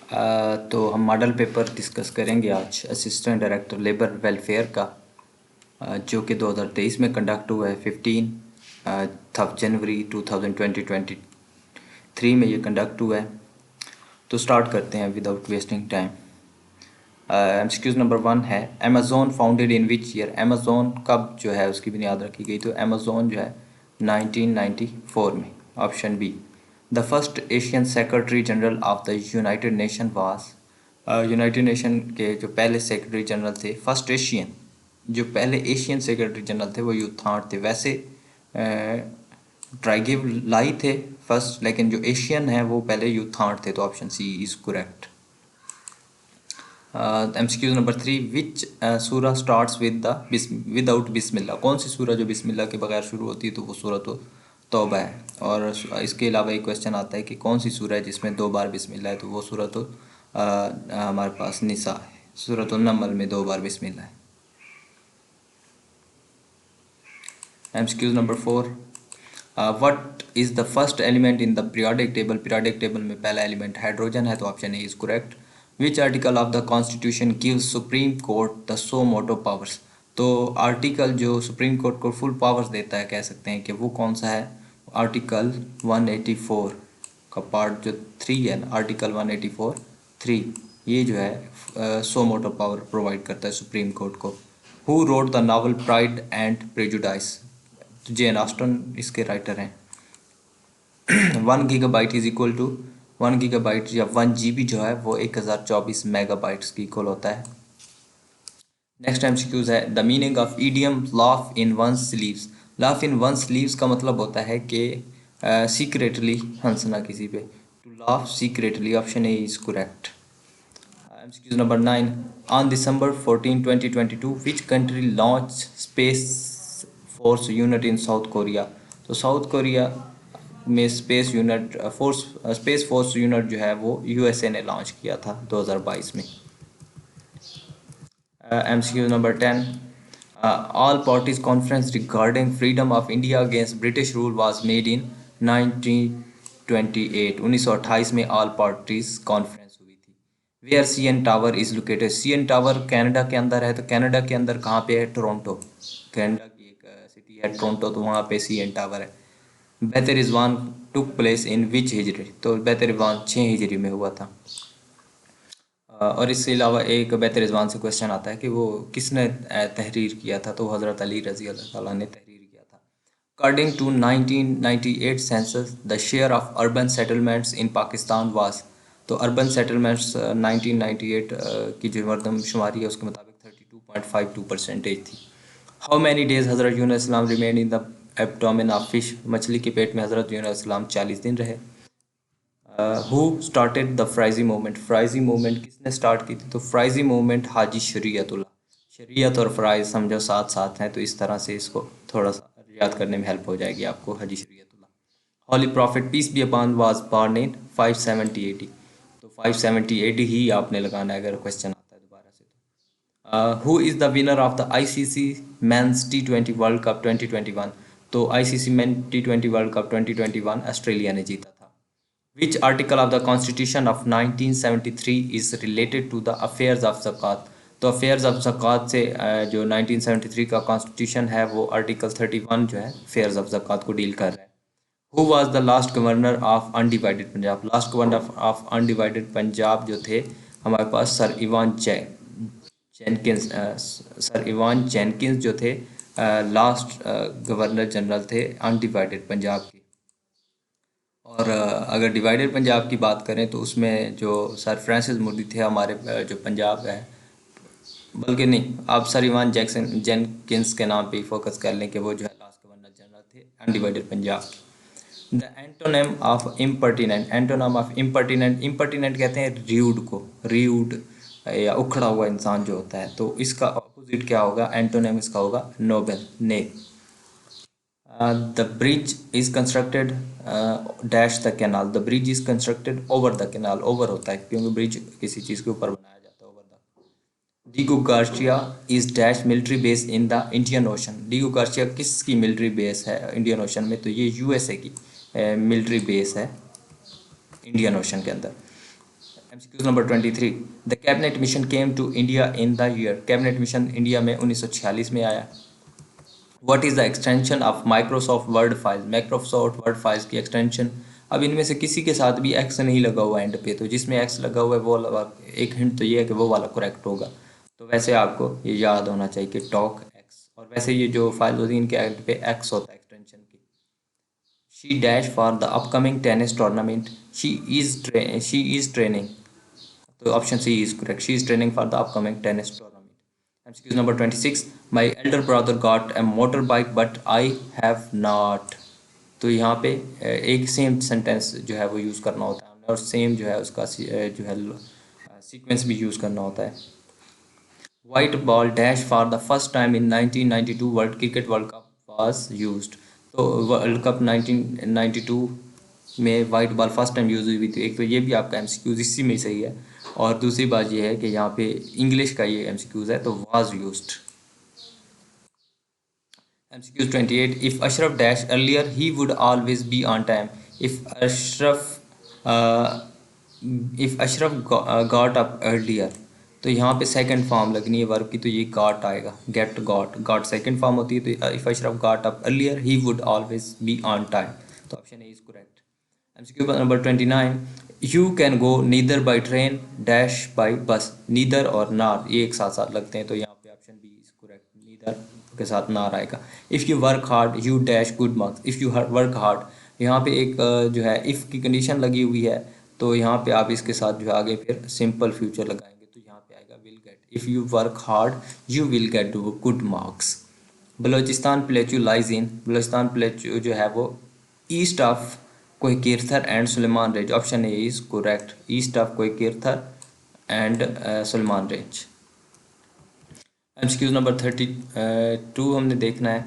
तो हम model paper discuss करेंगे आज असिस्टेंट डायरेक्टर लेबर वेलफेयर का, जो कि 2023 में कंडक्ट हुआ है। 15 जनवरी 2023 में ये कंडक्ट हुआ है। तो स्टार्ट करते हैं without wasting time. MCQs number 1 है, Amazon founded in which year. Amazon कब जो है उसकी बुनियाद रखी गई, तो अमेज़ोन जो है 1994 में। Option B, the first Asian secretary general of the United Nation was. United Nation के जो पहले सेक्रेटरी जनरल थे, फर्स्ट एशियन, जो पहले एशियन सेक्रेटरी जनरल थे वो यूथार्ड थे। वैसे ट्राइगिव लाई थे फर्स्ट, लेकिन जो एशियन है वो पहले यूथार्ड थे, तो option C is correct. MCQs number 3, which सूरा स्टार्ट्स विदाउट बिस्मिल्लाह। कौन सी सूरा जो बिस्मिल्लाह के बगैर शुरू होती है, तो वो सूरत तौबा है। और इसके अलावा एक क्वेश्चन आता है कि कौन सी सूरा है जिसमें 2 बार बिस्मिल्लाह है, तो वो सूरत हमारे पास निसा है। सूरत नमल में 2 बार बिस्मिल्लाह है। MCQs number 4, what is the first element in the periodic table. Periodic table में पहला एलिमेंट हाइड्रोजन है, तो option A is correct. Which article of the constitution gives Supreme Court the suo motu powers. तो article जो Supreme Court को full powers देता है, कह सकते हैं कि वो कौन सा है। आर्टिकल 184 का पार्ट जो 3 है ना, आर्टिकल 184(3), ये जो है सो मोटो पावर प्रोवाइड करता है सुप्रीम कोर्ट को। Who wrote the novel Pride and Prejudice. Jane Austen इसके राइटर हैं। 1 GB is equal to 1 GB या 1 GB जो है वो 1024 मेगाबाइट्स की इक्वल होता है। नेक्स्ट एमसीक्यूज है, the meaning of idiom laugh in one sleeves. Laugh in one sleeves का मतलब होता है कि सीक्रेटली हंसना किसी पे। To laugh secretly, option A is correct. MCQs number 9, on December 14, 2022 which country launch space force unit in South Korea. तो South Korea में स्पेस फोर्स यूनिट जो है वो यूएसए ने लॉन्च किया था 2022 में। MCQ number 10, all parties conference regarding freedom of India against British rule was made in 1928 में ऑल पार्टीज कॉन्फ्रेंस हुई थी। Where CN tower is located. CN tower Canada के अंदर है, तो कनाडा के अंदर कहाँ पे है, टोरंटो। कनाडा की एक सिटी है टोरंटो, तो वहाँ पे सीएन टावर है। बेहतर रिजवान टुक प्लेस इन विच हिजरी। तो बेहतर रिजवान 6 हिजरी में हुआ था। और इसके अलावा एक बेहतर रिजवान से क्वेश्चन आता है कि वो किसने तहरीर किया था, तो हज़रत अली रज़ी अल्लाह ताला ने तहरीर किया था। According to 1998 census the share of urban settlements in Pakistan was. तो अर्बन सेटलमेंट्स 1998 की जो मरदमशुमारी है उसके मुताबिक 32.52% थी। हाउ मैनी डेज हज़रत यूनुस अलैहिस्सलाम remain in the abdomen of fish. मछली के पेट में हज़रत यूनुस अलैहिस्सलाम 40 दिन रहे। Who started the Faraizi movement. Faraizi movement किसने स्टार्ट की थी, तो फ्राइजी मूवमेंट हाजी शरीयतुल्लाह। शरीयत और फ़राइज़ समझो साथ साथ हैं, तो इस तरह से इसको थोड़ा सा याद करने में हेल्प हो जाएगी आपको। Haji Shariatullah. Holy prophet peace be upon was born in 570 AD। तो 570 AD ही आपने लगाना है अगर क्वेश्चन आता है दोबारा से। Who is the winner of the ICC men's T20 world cup 2021। तो ICC men T20 world cup 2021 Australia ने जीता था। Which article of the constitution of 1973 is related to the affairs of ज़कात। तो अफेयर्स ऑफ ज़कात से जो 1973 का कॉन्स्टिट्यूशन है वो आर्टिकल 31 जो है अफेयर्स ऑफ ज़कात को डील कर रहा है। Who was the last governor of undivided Punjab. Last governor of undivided Punjab जो थे हमारे पास सर इवान जेनकिंस जो थे लास्ट गवर्नर जनरल थे अनडिवाइडेड पंजाब के। और अगर डिवाइडेड पंजाब की बात करें तो उसमें जो सर फ्रांसिस मोदी थे हमारे जो पंजाब है, बल्कि नहीं, आप सर इवान जेनकिंस के नाम पे ही फोकस कर लें कि वो जो है लास्ट गवर्नर जनरल थे अनडिवाइडेड पंजाब के। The antonym of impertinent. Antonym of impertinent, impertinent कहते हैं र्यूड को। र्यूड या उखड़ा हुआ इंसान जो होता है, तो इसका अपोजिट क्या होगा, एंटोनेम इसका होगा नोबल, नेक। The bridge is constructed dash the canal. The bridge is constructed over the canal. Over होता है क्योंकि ब्रिज किसी चीज़ के ऊपर बनाया जाता है, over the. Diego Garcia is dash military base in the Indian Ocean. Diego Garcia किसकी मिलिट्री बेस है इंडियन ओशन में, तो ये यूएसए की मिलिट्री बेस है इंडियन ओशन के अंदर। MCQ number 23, the cabinet mission came to India in the year, cabinet mission India में 1946 में आया। What is the extension of Microsoft Word files, Microsoft Word files की एक्सटेंशन। अब इनमें से किसी के साथ भी एक्स नहीं लगा हुआ एंड पे, तो जिसमें एक्स लगा हुआ है वो एक हिंट तो ये है कि वो वाला करेक्ट होगा। तो वैसे आपको ये याद होना चाहिए कि टॉक एक्स, और वैसे ये जो फाइल होती है इनके एंड पे एक्स होता है एक्सटेंशन की। She dash for the upcoming tennis tournament, she is training, तो option C is correct, she is training for the upcoming tennis tournament. MCQ number 26, my elder brother got a motorbike but I have not. तो यहाँ पे एक same sentence जो है वो use करना होता है हमने, और सेम जो है उसका जो है सीक्वेंस भी यूज़ करना होता है। White ball dash for the first time in 1992 world cricket world cup was used. तो वर्ल्ड कप 1992 में white ball first time use हुई थी। एक तो ये भी आपका एमसीक्यूज इसी में सही है, और दूसरी बात ये है कि यहाँ पे इंग्लिश का ये एमसीक्यूज है तो was used. MCQs 28, if Ashraf dash earlier he would always be on time. If Ashraf got up earlier, तो यहाँ पे सेकंड फॉर्म लगनी है वर्ब की, तो ये गॉट आएगा, get got, got second form होती है, तो if Ashraf got up earlier he would always be on time, तो option A is correct. MCQ number 29, you can go neither by train dash by bus, neither और nor ये एक साथ साथ लगते हैं, तो यहाँ पे option B is correct, neither के साथ नार आएगा। If you work hard you dash good marks, if you work hard, यहाँ पे एक जो है इफ़ की कंडीशन लगी हुई है, तो यहाँ पे आप इसके साथ जो है आगे फिर सिंपल फ्यूचर लगाएंगे, तो यहाँ पे आएगा will get, if you work hard you will get good marks. Balochistan plateau lies in, Balochistan plateau जो है वो ईस्ट ऑफ कोई Kirthar and Sulaiman range, option A is correct, east of कोई Kirthar and Sulaiman range. MCQs number 32 हमने देखना है।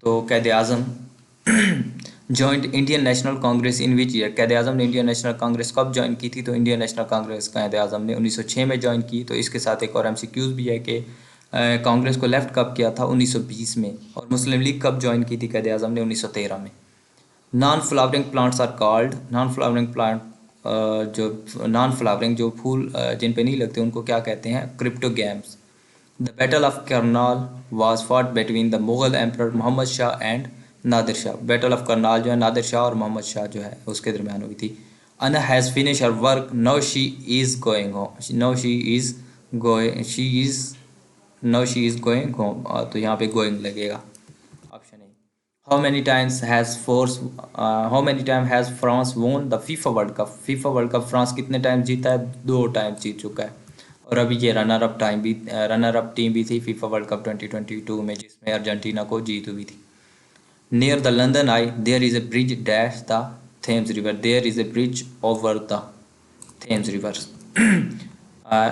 तो Quaid Azam joined Indian National Congress in which year, Quaid Azam ने इंडियन नेशनल कांग्रेस कब ज्वाइन की थी, तो इंडियन नेशनल कांग्रेस कैद आज़म ने 1906 में ज्वाइन की। तो इसके साथ एक और एमसीक्यूज भी है कि कांग्रेस को लेफ्ट कब किया था, 1920 में, और मुस्लिम लीग कब ज्वाइन की थी कैद आज़म ने, 1913 में। Non flowering plants are called, non flowering plant जो नॉन फ्लावरिंग जो फूल जिन पे नहीं लगते उनको क्या कहते हैं, cryptogams. The battle of Karnal was fought between the Mughal emperor Mohammad Shah and Nadir Shah, battle of Karnal जो है नादिर शाह और मोहम्मद शाह जो है उसके दरमियान हुई थी। अना has finish her work now she is going home, now she is going, she is now she is going home, तो यहाँ पे गोइंग लगेगा, option A. How many time has France won the FIFA world cup, FIFA world cup France कितने time जीता है, 2 time जीत चुका है। और अभी ये रनर अप टीम भी थी फीफा वर्ल्ड कप 2022 में, जिसमें अर्जेंटीना को जीत हुई थी। Near the London eye there is a bridge dash the Thames river, there is a bridge over the Thames river.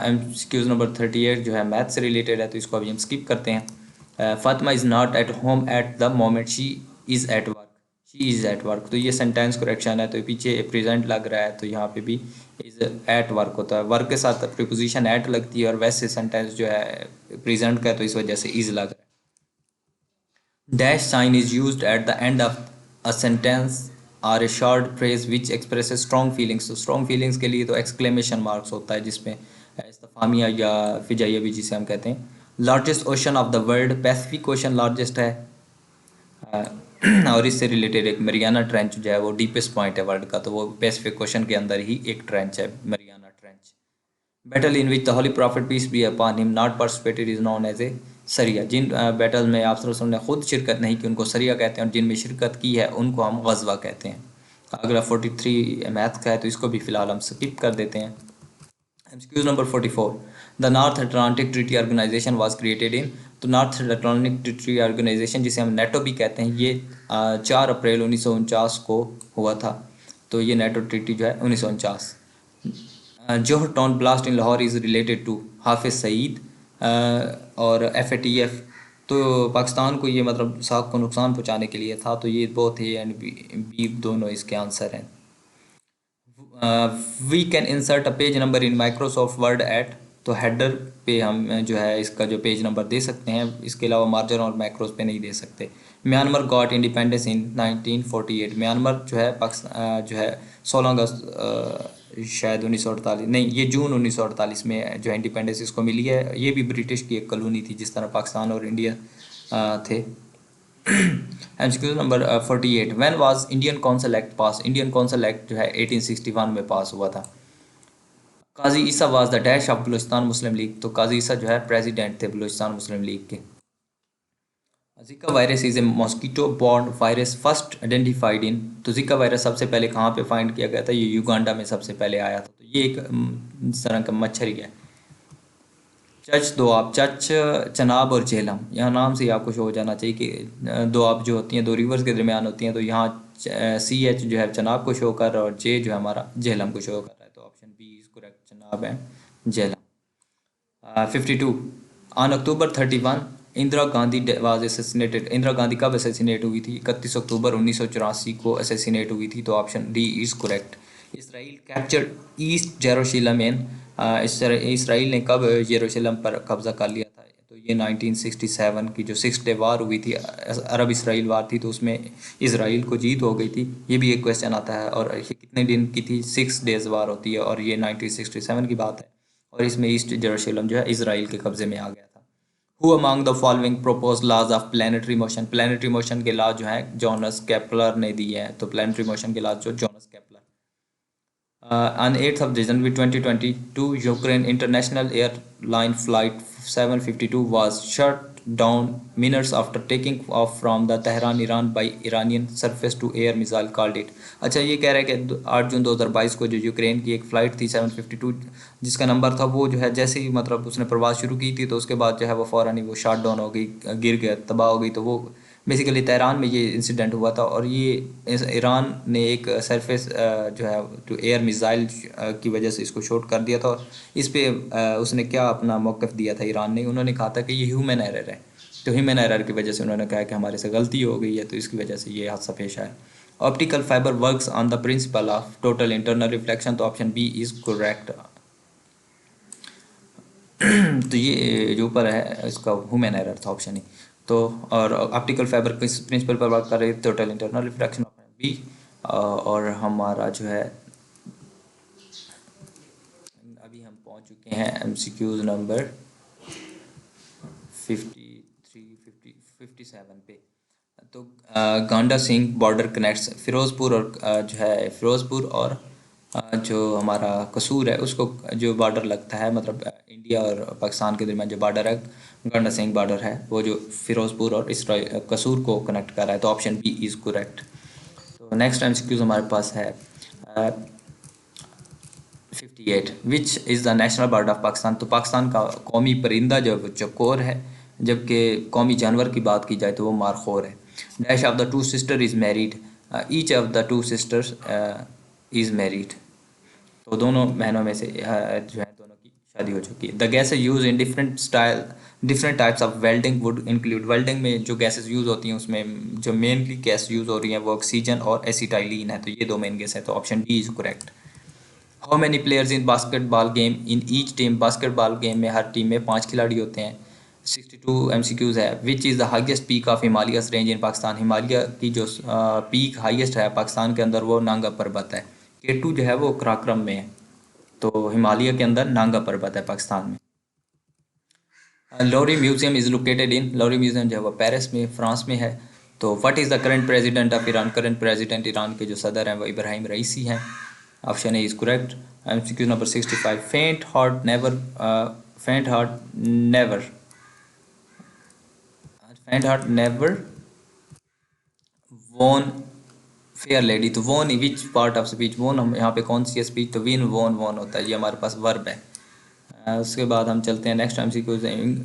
MCQs number 38 जो है मैथ से रिलेटेड है, तो इसको अभी हम स्किप करते हैं। Fatima is not at home at the moment she is at work, she is at work, तो ये सेंटेंस करेक्शन है, तो पीछे प्रेजेंट लग रहा है, तो यहाँ पे भी इज़ एट वर्क होता है, वर्क के साथ प्रीपोजिशन एट लगती है, और वैसे सेंटेंस जो है प्रेजेंट का है, तो इस वजह से इज़ लग रहा है। Dash sign is used at the end of a sentence or a short phrase which expresses strong feelings, तो स्ट्रॉन्ग फीलिंग्स के लिए तो एक्सक्लेमेशन मार्क्स होता है, जिसमें इस्तफामिया या फिजाइया भी जिसे हम कहते हैं। Largest ocean of the world, Pacific ocean largest है, और इससे रिलेटेड एक मरियाना ट्रेंच जो है वो डीपेस्ट पॉइंट है वर्ल्ड का, तो वो पैसिफिक ओशन के अंदर ही एक ट्रेंच है, Mariana trench. Battle in which the holy prophet peace be upon him not participated is known as a सरिया, जिन बैटल में आप ने खुद शिरकत नहीं की उनको सरिया कहते हैं, और जिनमें शिरकत की है उनको हम गजवा कहते हैं। अगला 43 मैथ का है, तो इसको भी फ़िलहाल हम स्किप कर देते हैं। MCQs number 44, the North Atlantic Treaty Organization was created in, तो नॉर्थ अटलांटिक ट्रीटी ऑर्गेनाइजेशन जिसे हम नेटो भी कहते हैं, ये 4 अप्रैल 1949 को हुआ था, तो ये नेटो ट्रीटी जो है 1949। Johar town blast in Lahore is related to Hafiz Saeed और FATF, तो पाकिस्तान को ये मतलब साख को नुकसान पहुंचाने के लिए था, तो ये बोथ ए एंड बी दोनों इसके आंसर हैं। We can insert a page number in Microsoft Word at, तो हेडर पे हम जो है इसका जो पेज नंबर दे सकते हैं, इसके अलावा मार्जिन और मैक्रोस पे नहीं दे सकते। Myanmar got independence in 1948। Myanmar जो है पाकिस्तान जो है 16 अगस्त शायद 1948, नहीं ये जून 1948 में जो है इंडिपेंडेंस इसको मिली है। ये भी ब्रिटिश की एक कॉलोनी थी जिस तरह पाकिस्तान और इंडिया थे। MCQ number 48, when was Indian Council Act pass. Indian Council Act जो है 1861 में पास हुआ था। Qazi Isa was the dash of Balochistan Muslim League. तो काजी ईसा जो है प्रेसिडेंट थे बलूचिस्तान मुस्लिम लीग के। जिका virus is a mosquito borne virus first identified in. तो जिका वायरस सबसे पहले कहाँ पे फाइंड किया गया था? ये युगांडा में सबसे पहले आया था। तो ये एक इस तरह का मच्छर ही है। चच दोआब, चच चनाब और झेलम, यहाँ नाम से ही आपको शो हो जाना चाहिए कि दोआब जो होती हैं दो रिवर्स के दरमियान होती हैं। तो यहाँ CH जो है चनाब को शो कर रहा है और जे जो है हमारा झेलम को शो कर रहा है। तो option B is correct, Chenab and Jhelum. 52, on October 31 Indira Gandhi was assassinated. Indira Gandhi कब असैसिनेट हुई थी? 31 अक्टूबर 1984 को असैसिनेट हुई थी। तो option D is correct. Israel captured east Jerusalem in. Israel ने कब जेरूशलम पर कब्जा कर लिया था? तो ये 1967 की जो 6 डे वार हुई थी, अरब इसराइल वार थी, तो उसमें इसराइल को जीत हो गई थी। ये भी एक क्वेश्चन आता है। और ये कितने दिन की थी? 6 डेज वार होती है और ये 1967 की बात है। और इसमें ईस्ट जेरूशलम जो है इसराइल के कब्जे में आ गया था। Who among the following proposed laws of planetary motion. Planetary motion के लॉ जो है जॉनस केपलर ने दिए हैं। तो प्लानिटरी मोशन के लॉ जो Johannes Kepler. On 8th of January 2022, Ukraine International Airline Flight 752 was shut down minutes after taking off from the Tehran, Iran by Iranian surface-to-air missile called it। अच्छा, ये कह रहा है कि 8 जून 2022 को जो यूक्रेन की एक फ़्लाइट थी 752 जिसका नंबर था, वो जो है जैसे ही मतलब उसने प्रवास शुरू की थी तो उसके बाद जो है वो फ़ौरन ही वो शट डाउन हो गई, गिर गया, तबाह हो गई। तो वो बेसिकली तेहरान में ये इंसिडेंट हुआ था। और ये ईरान ने एक सरफेस जो है टू एयर मिसाइल की वजह से इसको शॉट कर दिया था। और इस पे उसने क्या अपना मौक़िफ़ दिया था ईरान ने? उन्होंने कहा था कि ये ह्यूमन एरर है। तो ह्यूमन एरर की वजह से उन्होंने कहा कि हमारे से गलती हो गई है, तो इसकी वजह से ये हादसा पेश आया। Optical fibre works on the principle of total internal reflection. तो ऑप्शन बी इज़ करेक्ट। तो ये जो ऊपर है इसका ह्यूमन एरर था, ऑप्शन ही। तो और ऑप्टिकल फाइबर प्रिंसिपल पर बात कर रहे हैं, total internal reflection, option B. और हमारा जो है अभी हम पहुंच चुके हैं MCQs नंबर 57 पे। तो गांडा सिंह बॉर्डर कनेक्ट्स फिरोज़पुर और जो है फिरोज़पुर और जो हमारा कसूर है उसको जो बॉर्डर लगता है, मतलब इंडिया और पाकिस्तान के दरमियान जो बॉर्डर है, गांडा सिंह बॉर्डर है, वो जो फिरोज़पुर और कसूर को कनेक्ट कर रहा है। तो ऑप्शन बी इज़ करेक्ट। तो नेक्स्ट MCQs हमारे पास है 58, which is the national bird of Pakistan. तो पाकिस्तान का कौमी परिंदा जो चकोर है, जबकि कौमी जानवर की बात की जाए तो वो मारखोर है। Dash of the two sister is married, each of the two sisters is married. तो दोनों बहनों में से जो है दोनों की शादी हो चुकी है। The gases use in different types of welding would include. Welding में जो गैसेज यूज़ होती हैं उसमें जो मेनली गैस यूज़ हो रही हैं वो ऑक्सीजन और एसिटाइलिन है। तो ये दो मेन गैस है। तो option D is correct. How many players in basketball game in each team. Basketball game में हर टीम में 5 खिलाड़ी होते हैं। 62 MCQs है। Which is the highest peak of Himalayas range इन पाकिस्तान। हिमालय की जो पीक हाईएस्ट है पाकिस्तान के अंदर वो नांगा पर्वत है। K2 जो है वो कराक्रम में है। तो हिमालय के अंदर नांगा पर्वत है पाकिस्तान में। Louvre museum is located in. Louvre museum जो है वो पेरिस में, फ्रांस में है। तो what is the current president of Iran. Current president Iran के जो सदर हैं वो इब्राहिम रईसी हैं। Option A is correct. MCQ number 65, faint heart never won fair lady. तो won which part of speech. वोन हम यहाँ पे कौन सी स्पीच? तो विन वोन वोन होता है, ये हमारे पास वर्ब है। उसके बाद हम चलते हैं नेक्स्ट MCQ।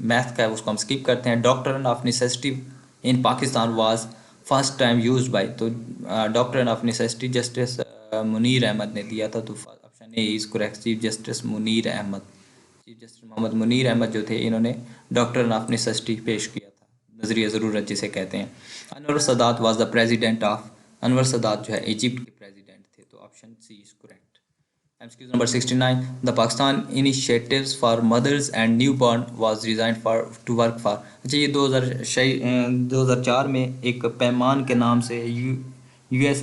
मैथ का है उसको हम स्किप करते हैं। Doctrine of necessity in Pakistan was first time used by. तो doctrine of necessity justice Munir Ahmad ने दिया था। तो option A is correct, chief justice Munir Ahmad. Chief justice Mohammad Munir Ahmad जो थे इन्होंने डॉक्ट्रिन ऑफ नेसेसिटी पेश किया था, नजरिया ज़रूरत जिसे कहते हैं। Anwar Sadat was the president of. Anwar Sadat जो है इजिप्ट के प्रेसिडेंट थे। तो option C is correct. MCQ number 69. The Pakistan Initiatives for Mothers and Newborn was designed for to work for. अच्छा ये 2004 में एक पैमान के नाम से यूएस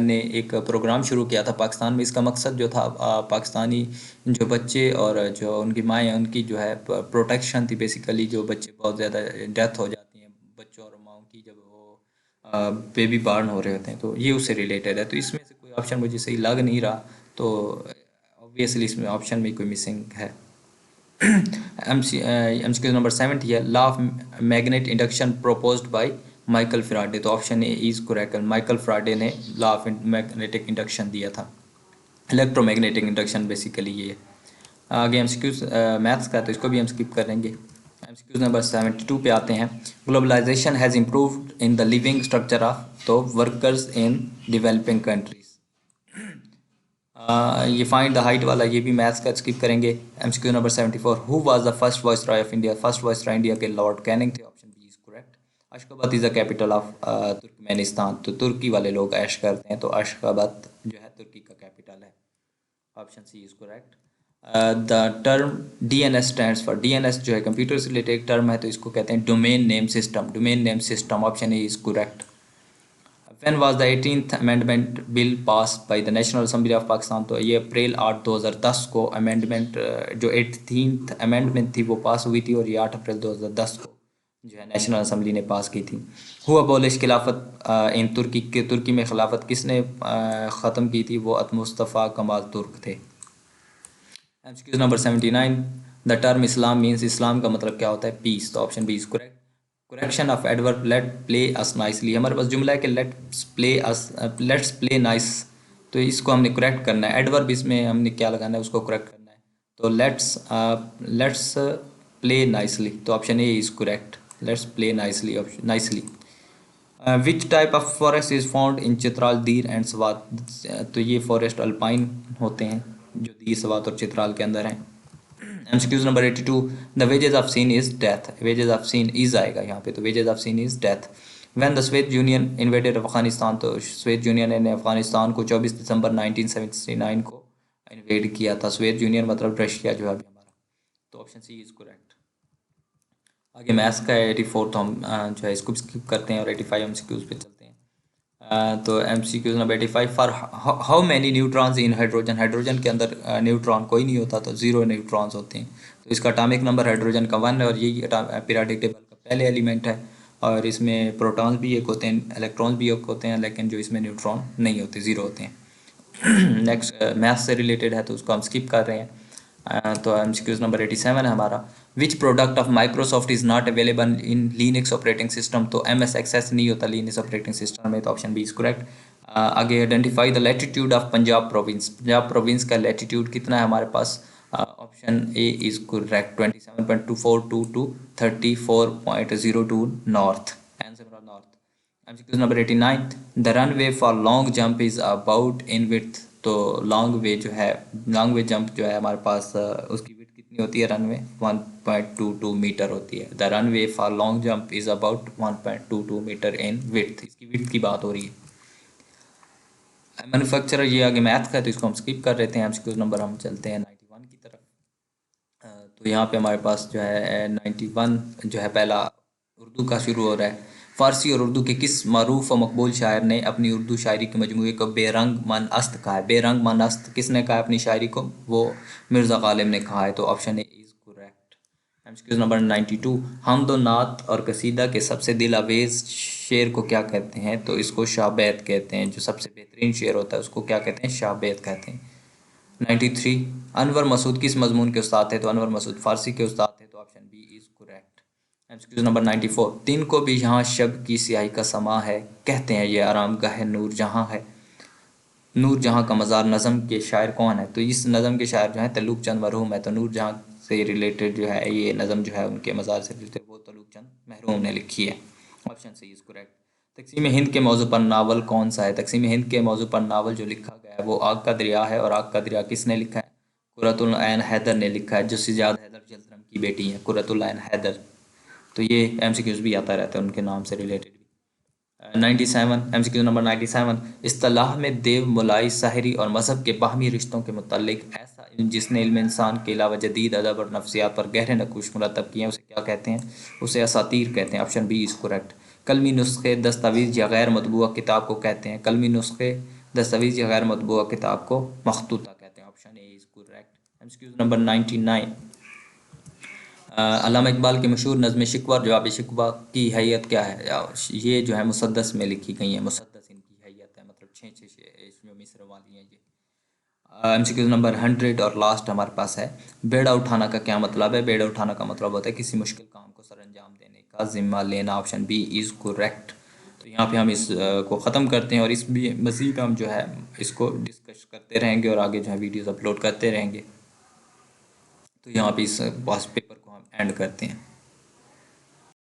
ने एक प्रोग्राम शुरू किया था पाकिस्तान में। इसका मकसद जो था पाकिस्तानी जो बच्चे और जो उनकी माएँ हैं उनकी जो है प्रोटेक्शन थी। बेसिकली जो बच्चे बहुत ज़्यादा डेथ हो जाती हैं बच्चों और माओं की जब वो बेबी बॉर्न हो रहे होते हैं, तो ये उससे रिलेटेड है। तो इसमें से कोई ऑप्शन मुझे सही लग नहीं रहा, तो ऑब्वियसली इसमें ऑप्शन में कोई मिसिंग है। MCQ नंबर 70 है, law of magnet induction proposed by Michael Faraday. तो option A is correct. Michael Faraday ने लॉ ऑफ मैग्नेटिक इंडक्शन दिया था, इलेक्ट्रोमैग्नेटिक इंडक्शन बेसिकली ये है। आगे MCQ मैथ्स का, तो इसको भी हम स्किप करेंगे। MCQ नंबर 72 पे आते हैं। Globalization has improved in the living structure of the workers in developing countries. ये फाइंड द हाइट वाला, ये भी मैथ्स का स्किप करेंगे। MCQ number 74, who was the first viceroy of India. First viceroy India के लॉर्ड कैनिंग थे। Option B is correct. Ashgabat is the capital of Turkmenistan. तो तुर्की वाले लोग ऐश करते हैं, तो अशगाबाद जो है तुर्की का कैपिटल है। Option C is correct. The term DNS stands for, DNS जो है कंप्यूटर से रिलेटेड एक टर्म है, तो इसको कहते हैं domain name system. Domain name system, option A is correct. When was the 18th amendment bill passed by the National Assembly of Pakistan। तो ये अप्रैल 8 2010 को अमेंडमेंट जो 18th अमेंडमेंट थी वो पास हुई थी, और ये 8 अप्रैल 2010 को जो है नेशनल असम्बली ने पास की थी। हु अबॉलिश खिलाफत इन तुर्की, के तुर्की में खिलाफत किसने ख़त्म की थी, वो मुस्तफ़ा कमाल तुर्क थे। MCQ number 79, the term Islam means, इस्लाम का मतलब क्या होता है, पीस। तो option B is correct. Correction of adverb let play us nicely, हमारे पास जुमला है कि लेट्स प्ले नाइस, तो इसको हमने करेक्ट करना है। एडवर्ब इसमें हमने क्या लगाना है, उसको करेक्ट करना है। तो लेट्स प्ले नाइसली, तो option A is correct. Let's play nicely, nicely. Which type of forest is found in Chitral, दीर एंड सवात। तो ये फॉरेस्ट अल्पाइन होते हैं जो दीर, सवात और चित्राल के अंदर हैं। MCQ number 82, the wages of sin is death. Wages of sin is आएगा यहाँ पे, तो wages of sin is death. When the Soviet Union invaded Afghanistan. तो सोवियत यूनियन ने अफगानिस्तान को 24 दिसंबर 1979 को इन्वेड किया था। सोवियत यूनियन मतलब रशिया जो है अभी हमारा। तो ऑप्शन सी इज करेक्ट। आगे मैथ्स का 84 तो हम जो है इसको स्किप करते हैं और 85 MCQs पे चलते हैं। तो MCQ number 85, for how many neutrons in hydrogen. Hydrogen के अंदर न्यूट्रॉन कोई नहीं होता, तो 0 न्यूट्रॉन्स होते हैं। तो इसका एटॉमिक नंबर हाइड्रोजन का 1 है, और यही पीरियोडिक टेबल का पहले एलिमेंट है। और इसमें प्रोटॉन्स भी एक होते हैं, इलेक्ट्रॉन्स भी एक होते हैं, लेकिन जो इसमें न्यूट्रॉन नहीं होते, 0 होते हैं। नेक्स्ट मैथ्स से रिलेटेड है, तो उसको हम स्किप कर रहे हैं। तो MCQ नंबर 87 है हमारा। Which product of Microsoft is not available in Linux operating system. तो MS एक्सेस नहीं होता लिनक्स ऑपरेटिंग सिस्टम में, तो ऑप्शन बी इज करेक्ट। आगे identify the latitude of Punjab province. Punjab province का लैटिट्यूड कितना है हमारे पास, option A is correct. 27.242 to 34.02 north, answer for north. MCQ number 89, the runway for long jump is about in width. तो long वे जो है, long way jump जो है हमारे पास उसकी विड्थ कितनी होती है, रनवे 1.22 मीटर होती है। The runway for long jump is about 1.22 metre in width, इसकी विड्थ की बात हो रही है। मैन्युफैक्चरर, ये आगे मैथ का है, तो इसको हम स्किप कर रहे थे। MCQ नंबर हम चलते हैं 91 की तरफ। तो यहाँ पे हमारे पास जो है 91 जो है पहला उर्दू का शुरू हो रहा है। फ़ारसी और उर्दू के किस मरूफ व मकबूल शायर ने अपनी उर्दू शायरी के मजमूए को बेरंग मन अस्त कहा है। बेरंग मन अस्त किसने कहा है अपनी शायरी को, वो मिर्ज़ा गालिब ने कहा है। तो option A is correct. MCQ number 92, हमदो नात और कसीदा के सबसे दिल आवेज़ शेर को क्या कहते हैं। तो इसको शाबैत कहते हैं। जो सबसे बेहतरीन शेर होता है उसको क्या कहते हैं, शाबैत कहते हैं। 93, अनवर मसूद किस मजमून के उस्ताद थे। तो अनवर मसूद फ़ारसी के उस्ताद थे। तो option B is correct. MCQ number 94, दिन को भी यहाँ शब की स्याही का समा है, कहते हैं ये आराम गाह नूर जहाँ है। नूर जहाँ का मज़ार नज़म के शायर कौन है। तो इस नज़म के शायर जो है तलुक चंद मरहूम है। तो नूर जहाँ से रिलेटेड जो है ये नज़म जो है उनके मज़ार से रिलेटेड, वो तलुक चंद मरहूम ने लिखी है। Option C is correct. तकसीम हिंद के मौजू पर नावल कौन सा है। तकसीम हिंद के मौजू पर नावल जो लिखा गया है वो आग का दरिया है। और आग का दरिया किसने लिखा है, कुर्रतुल ऐन हैदर ने लिखा है, जो सिजाद हैदर जलतरम की बेटी हैं, कुर्रतुल ऐन हैदर। तो ये MCQs भी आता रहता है उनके नाम से रिलेटेड भी। 97 MCQ नंबर 97, इस्तिलाह में देव मुलाई शायरी और मज़हब के बाहमी रिश्तों के मुतालिक ऐसा इल्म जिसने इल्म इंसान के अलावा जदीद अदब और नफ्सियात पर गहरे नक़ूश मुरतब किए हैं उसे क्या कहते हैं? उसे असातीर कहते हैं। Option B is correct. कलमी नुस्खे, दस्तावेज़ या गैर मतबूआ किताब को कहते हैं? कलमी नुस्खे, दस्तावेज़ या गैर मतबूआ किताब को मखतूता कहते हैं। Option A is correct. MCQ number 99, अल्लामा इकबाल की मशहूर नज़्म शिकवा और जवाब शिकवा की हैयत क्या है? ये जो है मुसद्दस में लिखी गई है, मुसद्दस इनकी हैयत है, मतलब छः छः जो मिस्र वाली हैं ये। MCQ नंबर 100 और लास्ट हमारे पास है, बेड़ा उठाना का क्या मतलब है? बेड़ा उठाना का मतलब होता है किसी मुश्किल काम को सर अंजाम देने का जिम्मा लेना। Option B is correct. तो यहाँ पे हम इस को ख़त्म करते हैं और इस भी मज़ीद हम जो है इसको डिस्कस करते रहेंगे और आगे जो है वीडियोज़ अपलोड करते रहेंगे। तो यहाँ पे इस पेपर को हम एंड करते हैं।